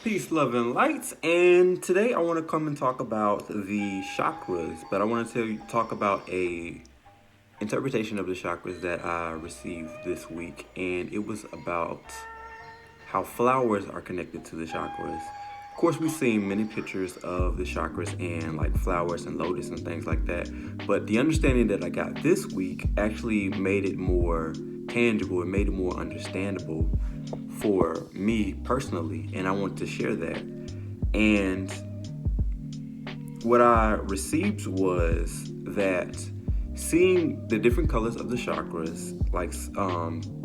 Peace, love, and lights. And today I want to come and talk about the chakras, but I want to talk about a interpretation of the chakras that I received this week, and it was about how flowers are connected to the chakras. Of course, we've seen many pictures of the chakras and like flowers and lotus and things like that, but the understanding that I got this week actually made it more tangible. It made it more understandable for me personally, and I want to share that. And what I received was that seeing the different colors of the chakras, like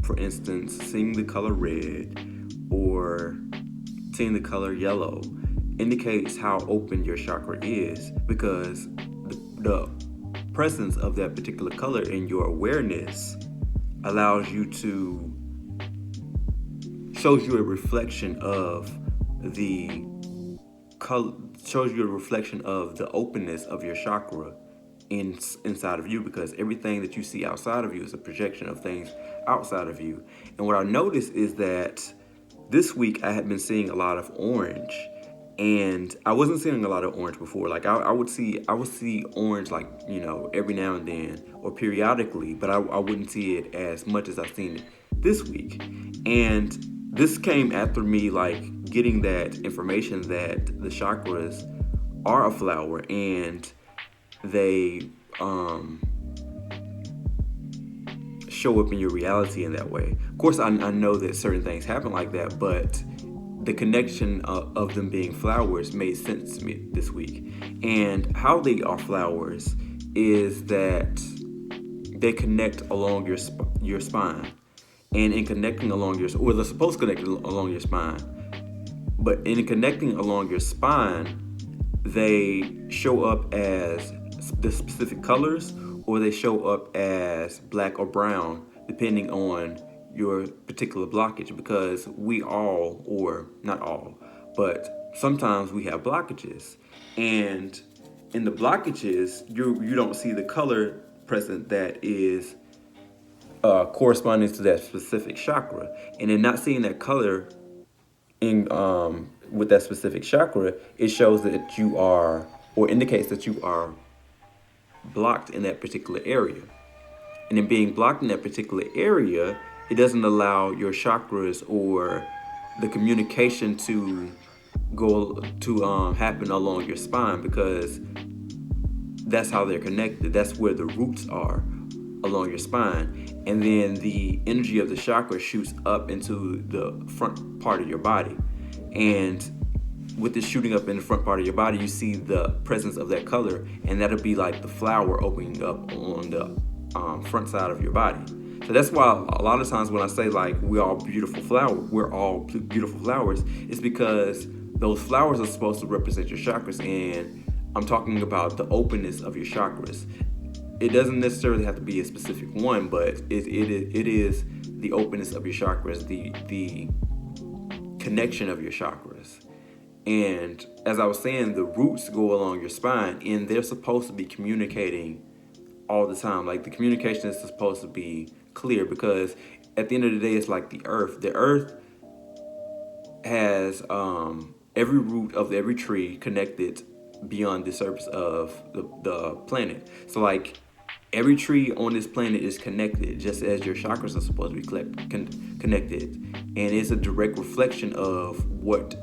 for instance, seeing the color red or seeing the color yellow, indicates how open your chakra is because the presence of that particular color in your awareness allows you to shows you a reflection of the color, shows you a reflection of the openness of your chakra inside of you, because everything that you see outside of you is a projection of things outside of you. And what I noticed is that this week I had been seeing a lot of orange, and I wasn't seeing a lot of orange before. Like I would see orange, like, every now and then or periodically, but I wouldn't see it as much as I've seen it this week. And this came after me like getting that information that the chakras are a flower, and they show up in your reality in that way. Of course, I know that certain things happen like that, but the connection of them being flowers made sense to me this week. And how they are flowers is that they connect along your spine. And in connecting along or they're supposed to connect along your spine, but in connecting along your spine, they show up as the specific colors, or they show up as black or brown, depending on your particular blockage. Because we all, or not all, but sometimes we have blockages, and in the blockages, you don't see the color present that is corresponding to that specific chakra. And in not seeing that color in with that specific chakra, it shows that you are, or indicates that you are blocked in that particular area. And in being blocked in that particular area, it doesn't allow your chakras or the communication to go to happen along your spine, because that's how they're connected. That's where the roots are, along your spine. And then the energy of the chakra shoots up into the front part of your body. And with it shooting up in the front part of your body, you see the presence of that color, and that'll be like the flower opening up on the front side of your body. So that's why a lot of times when I say like we're all beautiful flowers, it's because those flowers are supposed to represent your chakras, and I'm talking about the openness of your chakras. It doesn't necessarily have to be a specific one, but it is the openness of your chakras, the connection of your chakras. And as I was saying, the roots go along your spine, and they're supposed to be communicating all the time. Like the communication is supposed to be clear, because at the end of the day, it's like the earth. The earth has every root of every tree connected beyond the surface of the planet. So like every tree on this planet is connected, just as your chakras are supposed to be connected. And it's a direct reflection of what's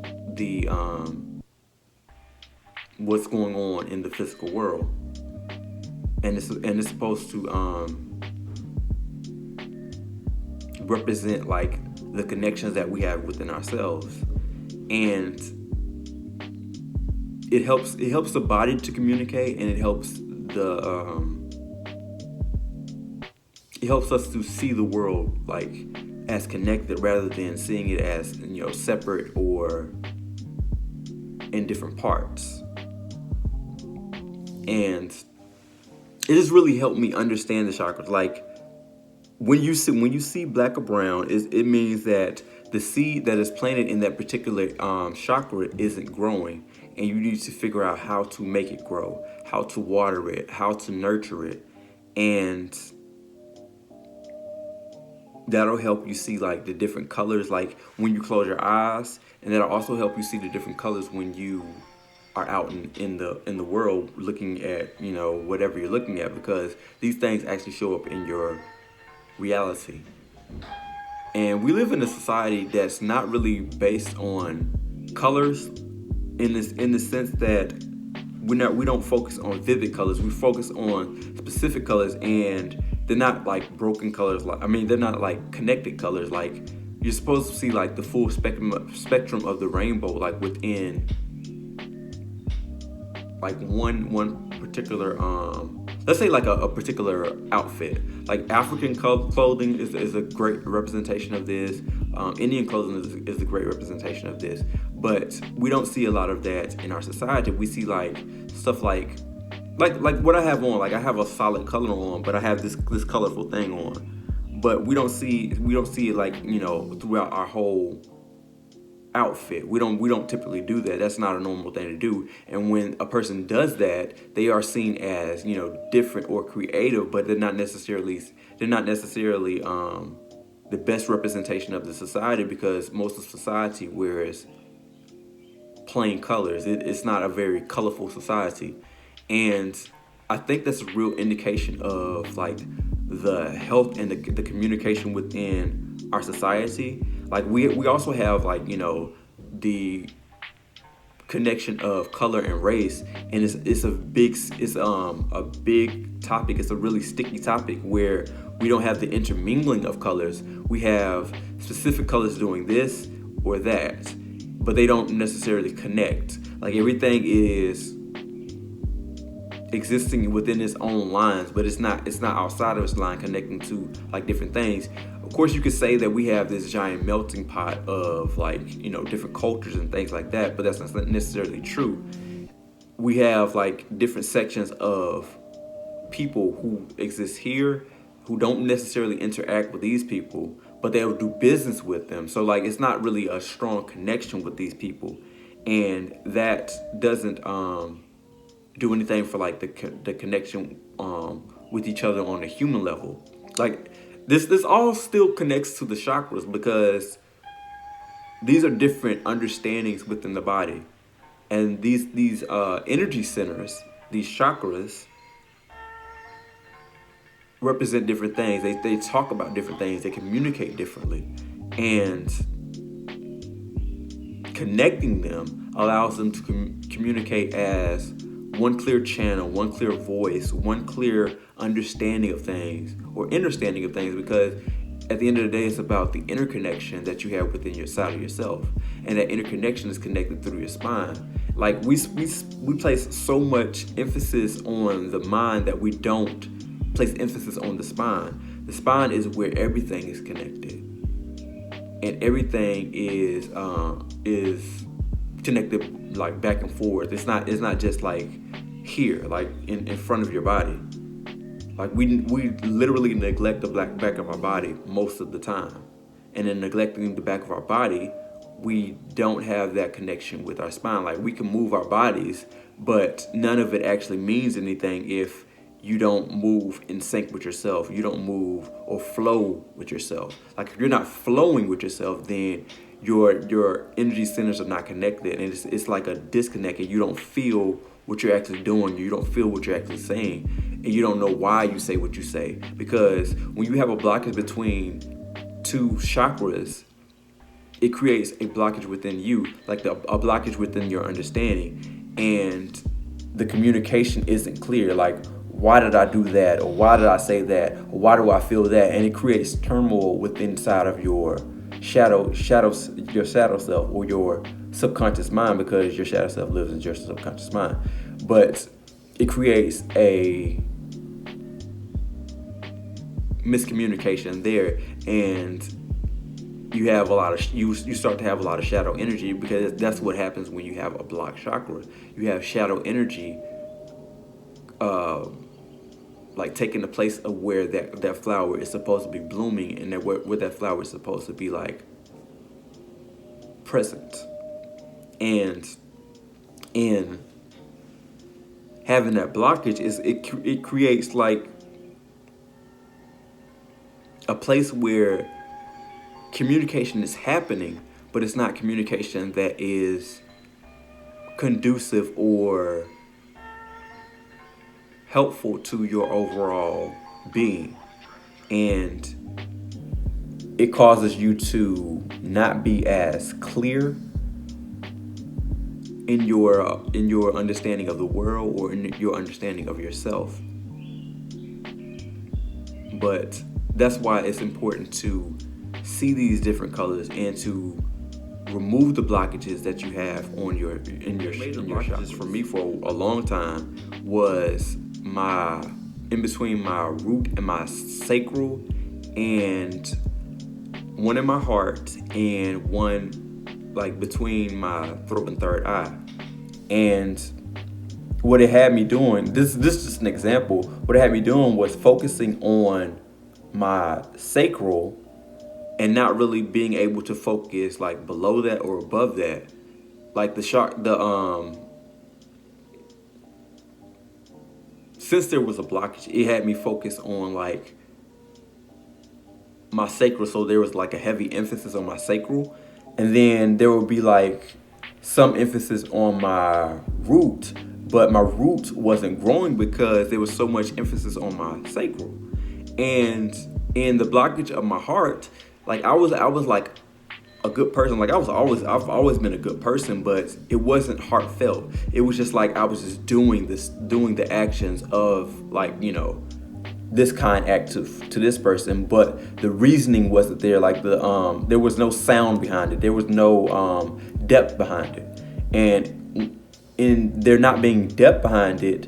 going on in the physical world. And it's supposed to represent like the connections that we have within ourselves. And it helps the body to communicate, and it helps us to see the world like as connected, rather than seeing it as separate or in different parts. And it has really helped me understand the chakras. Like when you see black or brown, it means that the seed that is planted in that particular chakra isn't growing, and you need to figure out how to make it grow, how to water it, how to nurture it. And That'll help you see like the different colors, like when you close your eyes, and that'll also help you see the different colors when you are out in the world looking at whatever you're looking at, because these things actually show up in your reality. And we live in a society that's not really based on colors in the sense that we don't focus on vivid colors. We focus on specific colors, and they're not like broken colors. They're not like connected colors. Like you're supposed to see like the full spectrum of the rainbow, like within like one particular let's say like a particular outfit. Like African clothing is a great representation of this. Indian clothing is a great representation of this. But we don't see a lot of that in our society. We see like stuff like what I have on. Like I have a solid color on, but I have this colorful thing on. But we don't see it like throughout our whole outfit. We don't typically do that. That's not a normal thing to do. And when a person does that, they are seen as different or creative, but they're not necessarily the best representation of the society, because most of society wears plain colors. It's not a very colorful society, and I think that's a real indication of like the health and the communication within our society. Like we also have like the connection of color and race, and it's a big topic. It's a really sticky topic where we don't have the intermingling of colors. We have specific colors doing this or that, but they don't necessarily connect. Like everything is existing within its own lines, but it's not outside of its line connecting to like different things. Of course, you could say that we have this giant melting pot of like different cultures and things like that, but that's not necessarily true. We have like different sections of people who exist here who don't necessarily interact with these people, but they'll do business with them. So like it's not really a strong connection with these people, and that doesn't do anything for like the connection with each other on a human level. Like this all still connects to the chakras, because these are different understandings within the body, and these energy centers, these chakras, represent different things. They talk about different things. They communicate differently, and connecting them allows them to communicate as one clear channel, one clear voice, one clear understanding of things, or understanding of things, because at the end of the day, it's about the interconnection that you have within your side of yourself, and that interconnection is connected through your spine. Like we place so much emphasis on the mind that we don't place emphasis on the spine. The spine is where everything is connected, and everything is connected like back and forth. It's not just like here, like in front of your body. Like we literally neglect the back of our body most of the time, and in neglecting the back of our body, we don't have that connection with our spine. Like we can move our bodies, but none of it actually means anything if you don't move in sync with yourself. You don't move or flow with yourself. Like if you're not flowing with yourself, then your energy centers are not connected, and it's like a disconnect, and you don't feel what you're actually doing. You don't feel what you're actually saying, and you don't know why you say what you say, because when you have a blockage between two chakras, it creates a blockage within you, like a blockage within your understanding, and the communication isn't clear. Like, why did I do that, or why did I say that, or why do I feel that? And it creates turmoil within inside of your shadow self, or your subconscious mind, because your shadow self lives in your subconscious mind. But it creates a miscommunication there, and you have you start to have a lot of shadow energy, because that's what happens when you have a blocked chakra. You have shadow energy like taking the place of where that flower is supposed to be blooming, and where that flower is supposed to be like present. And in having that blockage, it creates like a place where communication is happening, but it's not communication that is conducive or helpful to your overall being. And it causes you to not be as clear in your understanding of the world or in your understanding of yourself. But that's why it's important to see these different colors and to remove the blockages that you have on your chakras. For me, for a long time, was my in between my root and my sacral, and one in my heart, and one like between my throat and third eye. And what it had me doing, this is just an example, what it had me doing was focusing on my sacral and not really being able to focus like below that or above that. Like since there was a blockage, it had me focus on like my sacral, so there was like a heavy emphasis on my sacral, and then there would be like some emphasis on my root, but my root wasn't growing because there was so much emphasis on my sacral. And in the blockage of my heart, like I was like a good person. Like I've always been a good person, but it wasn't heartfelt. It was just like I was just doing the actions of like, you know, this kind act to this person, but the reasoning wasn't there. Like there was no sound behind it. There was no depth behind it. And in there not being depth behind it,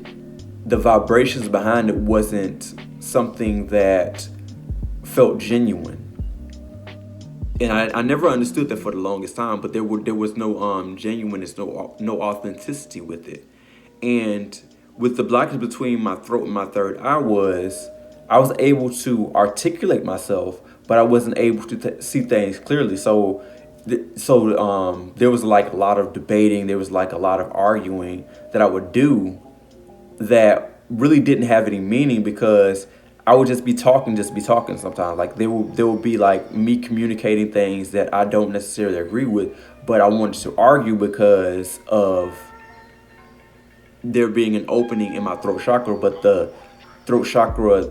the vibrations behind it wasn't something that felt genuine. And I never understood that for the longest time, but there was no genuineness, no authenticity with it. And with the blockage between my throat and my third eye I was able to articulate myself, but I wasn't able to see things clearly. So there was like a lot of debating, there was like a lot of arguing that I would do that really didn't have any meaning, because I would just be talking sometimes. Like there would be like me communicating things that I don't necessarily agree with, but I wanted to argue because of there being an opening in my throat chakra, but the throat chakra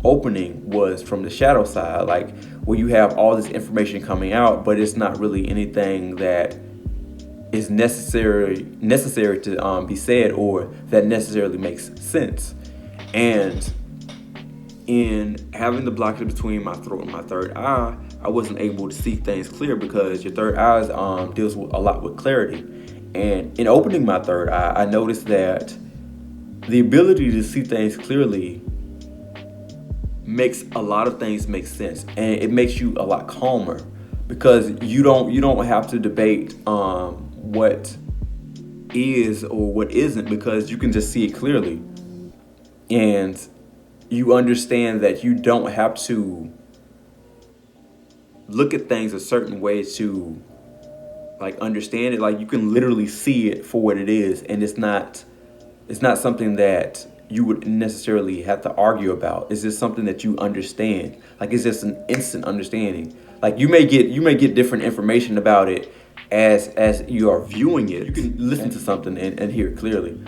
opening was from the shadow side, like where you have all this information coming out, but it's not really anything that is necessary to be said or that necessarily makes sense. And in having the blockage between my throat and my third eye, I wasn't able to see things clear, because your third eye deals with a lot with clarity. And in opening my third eye, I noticed that the ability to see things clearly makes a lot of things make sense, and it makes you a lot calmer, because you don't have to debate what is or what isn't, because you can just see it clearly. And you understand that you don't have to look at things a certain way to like understand it. Like you can literally see it for what it is, and it's not something that you would necessarily have to argue about. It's just something that you understand. Like it's just an instant understanding. Like you may get different information about it as you are viewing it. You can listen to something and hear it clearly,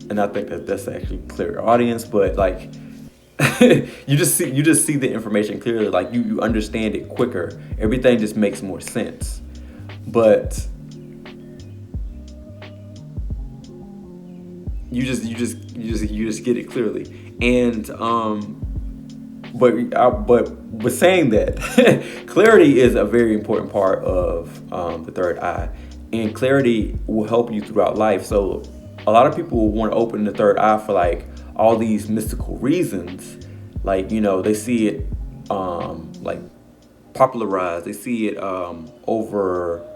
and I think that's actually clear audience, but like you just see the information clearly. Like you understand it quicker. Everything just makes more sense. But you just get it clearly. And but saying that, clarity is a very important part of the third eye, and clarity will help you throughout life. So a lot of people will want to open the third eye for like all these mystical reasons. Like, you know, they see it like popularized, they see it over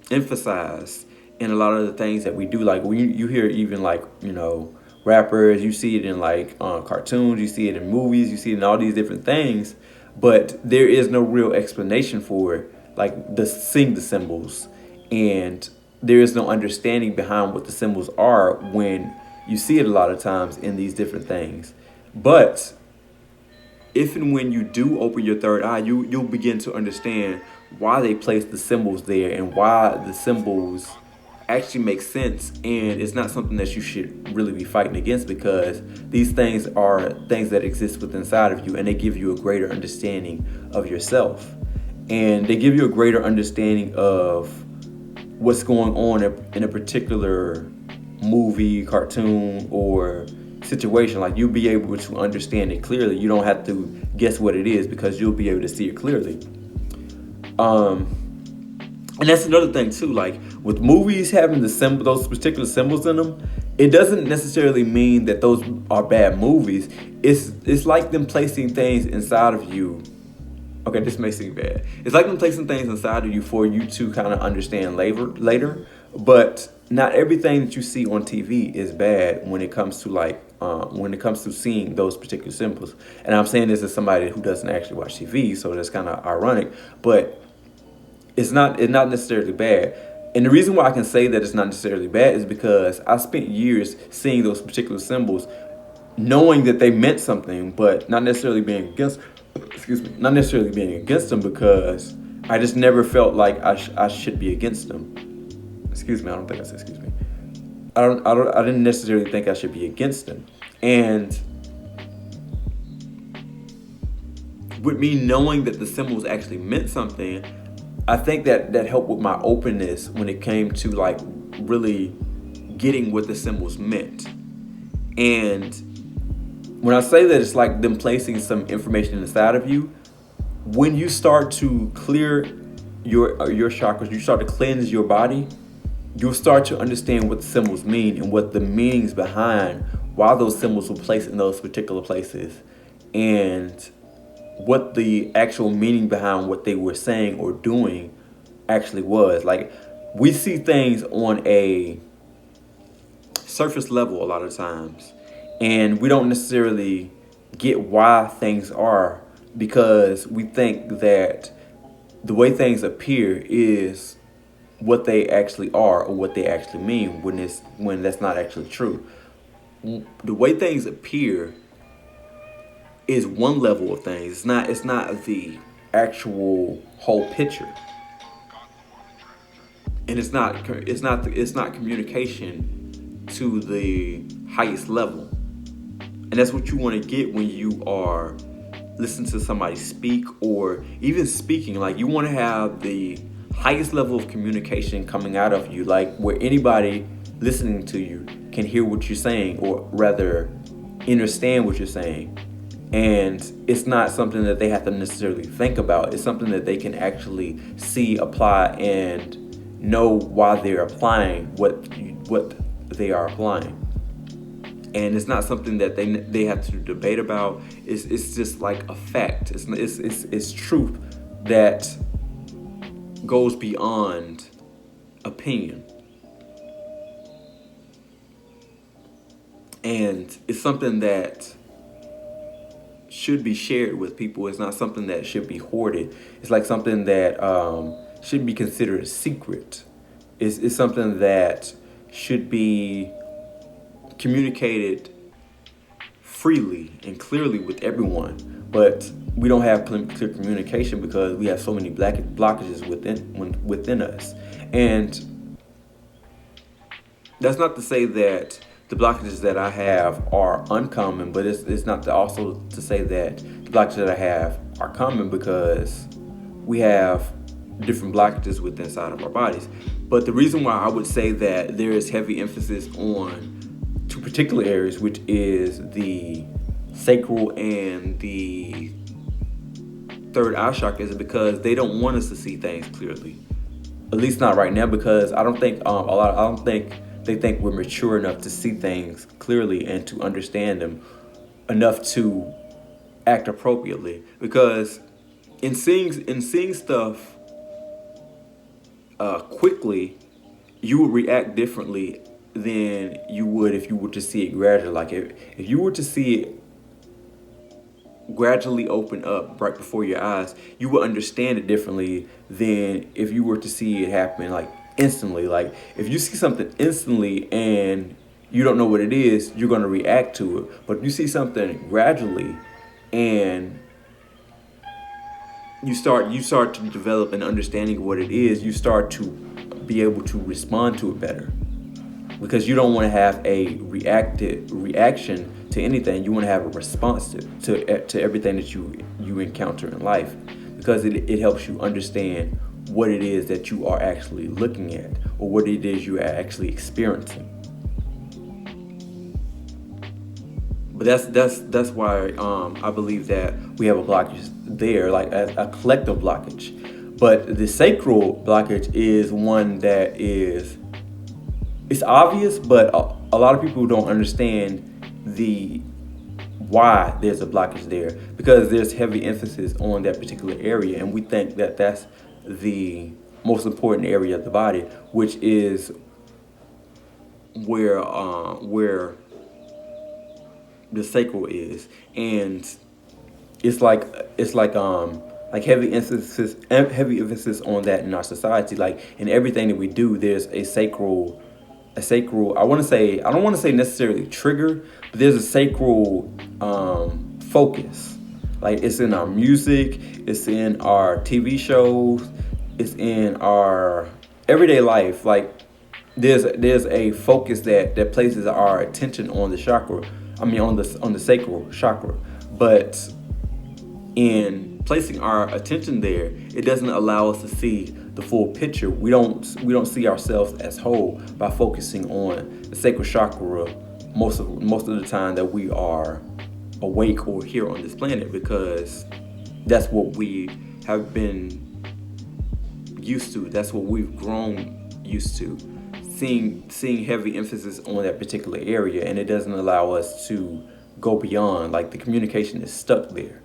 emphasized in a lot of the things that we do. Like when you hear even like, you know, rappers, you see it in like cartoons, you see it in movies, you see it in all these different things, but there is no real explanation for it. Like seeing the symbols, and there is no understanding behind what the symbols are when you see it a lot of times in these different things. But if and when you do open your third eye, you'll begin to understand why they place the symbols there and why the symbols actually make sense, and it's not something that you should really be fighting against, because these things are things that exist within inside of you, and they give you a greater understanding of yourself, and they give you a greater understanding of what's going on in a particular movie, cartoon, or situation. Like, you'll be able to understand it clearly. You don't have to guess what it is, because you'll be able to see it clearly. And that's another thing too. Like, with movies having those particular symbols in them, it doesn't necessarily mean that those are bad movies. It's like them placing things inside of you. Okay, this may seem bad. It's like them placing things inside of you for you to kind of understand later. But not everything that you see on TV is bad when it comes to seeing those particular symbols. And I'm saying this as somebody who doesn't actually watch TV, so that's kind of ironic. But it's not necessarily bad. And the reason why I can say that it's not necessarily bad is because I spent years seeing those particular symbols, knowing that they meant something, but not necessarily being against them, because I just never felt like I should be against them. Excuse me, I don't think I said excuse me. I didn't necessarily think I should be against them. And with me knowing that the symbols actually meant something, I think that helped with my openness when it came to like really getting what the symbols meant. And when I say that it's like them placing some information inside of you, when you start to clear your chakras, you start to cleanse your body, you'll start to understand what the symbols mean and what the meanings behind why those symbols were placed in those particular places, and what the actual meaning behind what they were saying or doing actually was. Like, we see things on a surface level a lot of times, and we don't necessarily get why things are, because we think that the way things appear is what they actually are or what they actually mean, when that's not actually true. The way things appear is one level of things. It's not the actual whole picture, and it's not communication to the highest level. And that's what you want to get when you are listening to somebody speak, or even speaking. Like, you want to have the highest level of communication coming out of you, like where anybody listening to you can hear what you're saying, or rather understand what you're saying. And it's not something that they have to necessarily think about. It's something that they can actually see, apply, and know why they're applying what they are applying. And it's not something that they have to debate about. It's just like a fact. It's truth that goes beyond opinion. And it's something that should be shared with people. It's not something that should be hoarded. It's like something that should be considered a secret. It's something that should be communicated freely and clearly with everyone. But we don't have clear communication because we have so many blockages within us. And that's not to say that the blockages that I have are uncommon, but it's not also to say that the blockages that I have are common, because we have different blockages within inside of our bodies. But the reason why I would say that there is heavy emphasis on two particular areas, which is the sacral and the third eye chakra, is because they don't want us to see things clearly. At least not right now, because I don't think they think we're mature enough to see things clearly and to understand them enough to act appropriately. Because in seeing stuff quickly, you will react differently than you would if you were to see it gradually. Like, if you were to see it gradually open up right before your eyes, you will understand it differently than if you were to see it happen like instantly. Like, if you see something instantly and you don't know what it is, you're going to react to it. But if you see something gradually and you start to develop an understanding of what it is. You start to be able to respond to it better, because you don't want to have a reactive reaction to anything. You want to have a response to everything that you encounter in life, because it helps you understand what it is that you are actually looking at, or what it is you are actually experiencing. But that's why I believe that we have a blockage there, like a collective blockage. But the sacral blockage is one that is, it's obvious, but a lot of people don't understand the why there's a blockage there, because there's heavy emphasis on that particular area, and we think that that's the most important area of the body, which is where the sacral is. And it's like heavy emphasis on that in our society. Like in everything that we do, there's a sacral, I don't want to say necessarily trigger, but there's a sacral focus. Like it's in our music, it's in our TV shows, it's in our everyday life. Like there's a focus that places our attention on the chakra. I mean on the sacral chakra. But in placing our attention there, it doesn't allow us to see the full picture. We don't see ourselves as whole by focusing on the sacral chakra most of the time that we are awake or here on this planet, because that's what we have been used to. That's what we've grown used to. Seeing heavy emphasis on that particular area, and it doesn't allow us to go beyond. Like the communication is stuck there.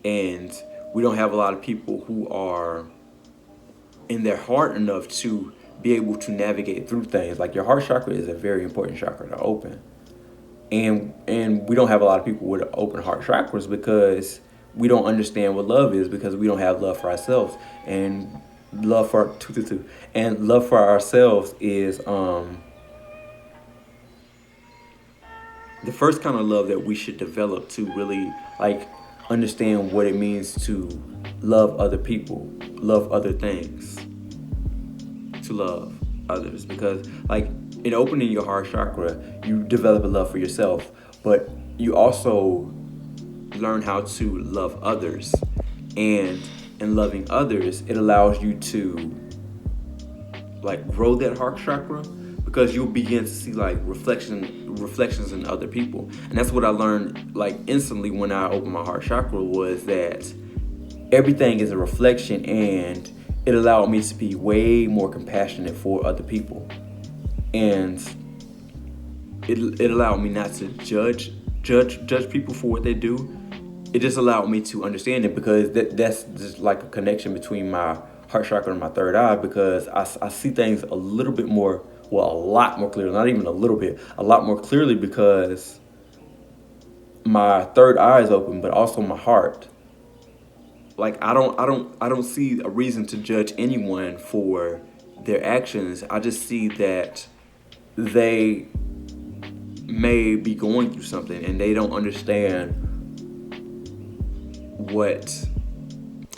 And we don't have a lot of people who are in their heart enough to be able to navigate through things. Like your heart chakra is a very important chakra to open. And we don't have a lot of people with open heart chakras, because we don't understand what love is, because we don't have love for ourselves. And love for ourselves is the first kind of love that we should develop to really like understand what it means to love other people, love other things, to love others. Because like in opening your heart chakra, you develop a love for yourself, but you also learn how to love others. And in loving others, it allows you to like grow that heart chakra, because you'll begin to see like reflections in other people. And that's what I learned like instantly when I opened my heart chakra, was that everything is a reflection, and it allowed me to be way more compassionate for other people. And it allowed me not to judge people for what they do. It just allowed me to understand it, because that's just like a connection between my heart chakra and my third eye, because I see things a little bit more, well, a lot more clearly, not even a little bit, a lot more clearly, because my third eye is open, but also my heart. Like I don't see a reason to judge anyone for their actions. I just see that they may be going through something, and they don't understand what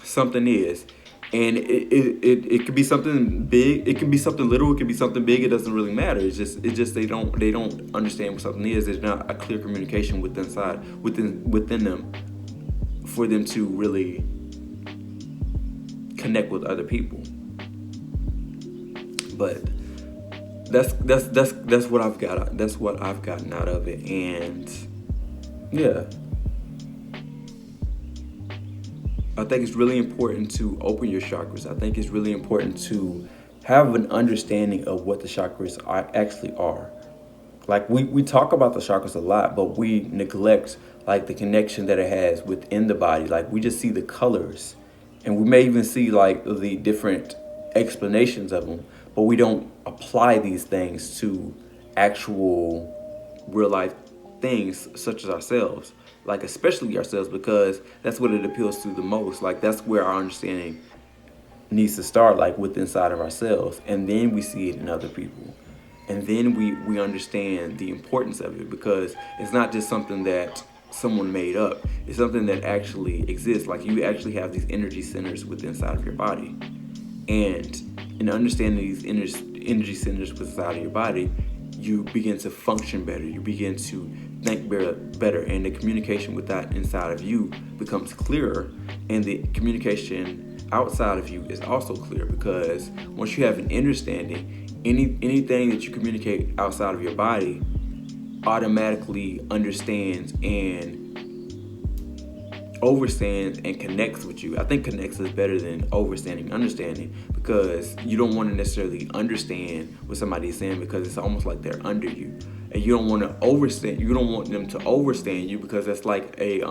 something is. And it could be something big, it could be something little, it could be something big. It doesn't really matter. It's just they don't understand what something is. There's not a clear communication within them for them to really connect with other people. But that's what I've got. That's what I've gotten out of it. And yeah, I think it's really important to open your chakras. I think it's really important to have an understanding of what the chakras actually are. Like we talk about the chakras a lot, but we neglect like the connection that it has within the body. Like we just see the colors, and we may even see like the different explanations of them, but we don't apply these things to actual real life things such as ourselves. Like especially ourselves, because that's what it appeals to the most. Like that's where our understanding needs to start, like with inside of ourselves, and then we see it in other people, and then we understand the importance of it, because it's not just something that someone made up. It's something that actually exists. Like, you actually have these energy centers within inside of your body. And in understanding these energy centers inside of your body, you begin to function better. You begin to think better, and the communication with that inside of you becomes clearer, and the communication outside of you is also clear, because once you have an understanding, anything that you communicate outside of your body automatically understands and overstands and connects with you. I think connects is better than overstanding, understanding, because you don't want to necessarily understand what somebody is saying, because it's almost like they're under you, and you don't want to overstand. You don't want them to overstand you, because that's like a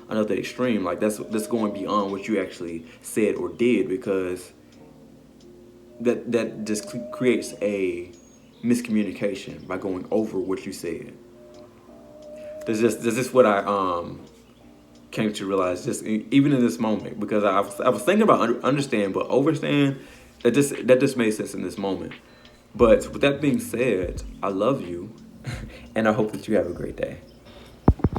another extreme. Like, that's going beyond what you actually said or did, because that just creates a miscommunication by going over what you said. That's just what I came to realize, just even in this moment, because I was thinking about understand, but overstand, that just made sense in this moment. But with that being said, I love you, and I hope that you have a great day.